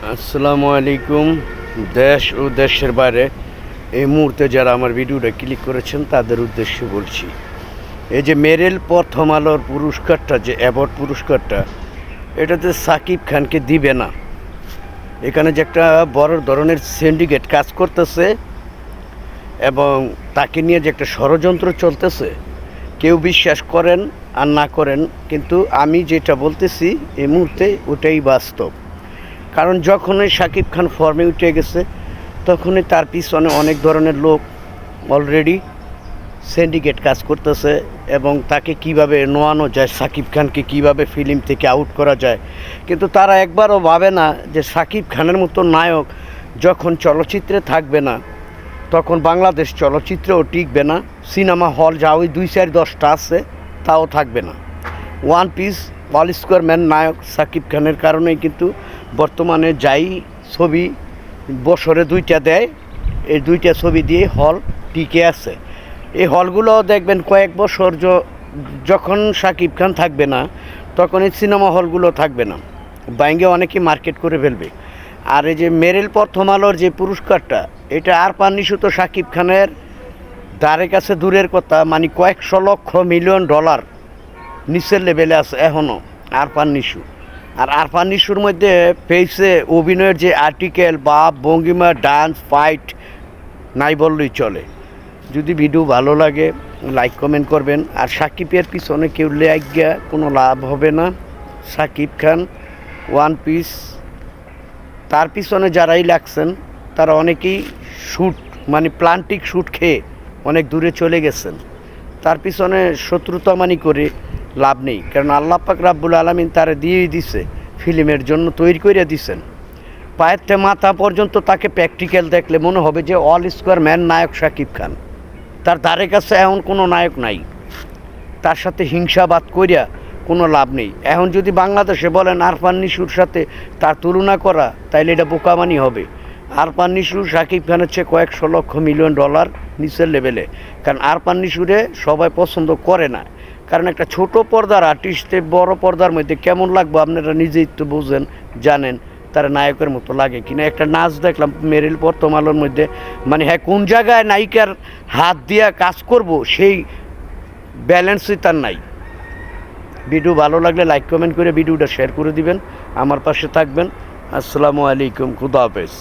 আসসালামু আলাইকুম। দেশ ও দেশের বাইরে এই মুহূর্তে যারা আমার ভিডিওটা ক্লিক করেছেন তাদের উদ্দেশ্যে বলছি, এই যে মেরিল প্রথম আলোর পুরস্কারটা, যে অ্যাওয়ার্ড পুরস্কারটা, এটাতে সাকিব খানকে দিবে না। এখানে যে একটা বড় ধরনের সিন্ডিকেট কাজ করতেছে এবং তাকে নিয়ে যে একটা ষড়যন্ত্র চলতেছে, কেউ বিশ্বাস করেন আর না করেন, কিন্তু আমি যেটা বলতেছি এই মুহূর্তে ওটাই বাস্তব। কারণ যখনই শাকিব খান ফর্মে উঠে গেছে তখনই তার পিছনে অনেক ধরনের লোক অলরেডি সিন্ডিকেট কাজ করতেছে এবং তাকে কিভাবে নোয়ানো যায়, শাকিব খানকে কিভাবে ফিল্ম থেকে আউট করা যায়। কিন্তু তারা একবারও ভাবে না যে শাকিব খানের মতো নায়ক যখন চলচ্চিত্রে থাকবে না তখন বাংলাদেশ চলচ্চিত্রেও টিকবে না। সিনেমা হল যা ওই 2-4-10টা আছে তাও থাকবে না। One piece, all square man নায়ক শাকিব খানের কারণেই কিন্তু বর্তমানে যাই ছবি বছরে 2টা দেয়, এই 2টা ছবি দিয়ে হল টিকে আছে। এই হলগুলো দেখবেন কয়েক বছর যখন শাকিব খান থাকবে না তখন এই সিনেমা হলগুলো থাকবে না, বাইঙ্গে অনেকে মার্কেট করে ফেলবে। আর এই যে মেরিল প্রথম আলোর যে পুরস্কারটা, এটা আর পাননিশু তো শাকিব খানের ধারে কাছে দূরের কথা, মানে কয়েকশো লক্ষ মিলিয়ন ডলার নিচের লেভেলে আছে এখনও আরফান নিশু। আর আরফান নিশুর মধ্যে পেয়েছে অভিনয়ের যে আর্টিকেল বা ভঙ্গিমা, ডান্স, ফাইট নাই বললেই চলে। যদি ভিডিও ভালো লাগে লাইক কমেন্ট করবেন। আর সাকিবের পিছনে কেউ লাগিয়া কোনো লাভ হবে না। সাকিব খান, ওয়ান পিস, তার পিছনে যারাই লাগছেন তারা অনেকেই শ্যুট, মানে প্লান্টিক শ্যুট খেয়ে অনেক দূরে চলে গেছেন। তার পিছনে শত্রুতামানি করে লাভ নেই, কারণ আল্লাহ পাক রাব্বুল আলামিন তারে দিয়েই দিছে, ফিল্মের জন্য তৈরি করে দিছেন। পায়ের মাথা পর্যন্ত তাকে প্র্যাকটিক্যাল দেখলে মনে হবে যে অল স্কোয়ার ম্যান নায়ক শাকিব খান। তার ধারে কাছে এখন কোনো নায়ক নাই। তার সাথে হিংসাবাদ করিয়া কোনো লাভ নেই। এখন যদি বাংলাদেশে বলেন আরফান নিশুর সাথে তার তুলনা করা, তাইলে এটা বোকামানি হবে। আরফান নিশু শাকিব খানের চেয়ে কয়েকশো লক্ষ মিলিয়ন ডলার নিচের লেভেলে। কারণ আরফান নিশুরে সবাই পছন্দ করে না, কারণ একটা ছোট পর্দার আর্টিস্টে বড় পর্দার মধ্যে কেমন লাগবে আপনারা নিজেই তো বুঝেন, জানেন তারা নায়কের মতো লাগে কিনা। একটা নাচ দেখলাম মেরিল প্রথম আলোর মধ্যে, মানে হ্যাঁ কোন জায়গায় নায়িকার হাত দিয়া কাজ করব সেই ব্যালেন্সই তার নাই। ভিডিও ভালো লাগলে লাইক কমেন্ট করে ভিডিওটা শেয়ার করে দিবেন, আমার পাশে থাকবেন। আসসালামু আলাইকুম, খুদা হাফেজ।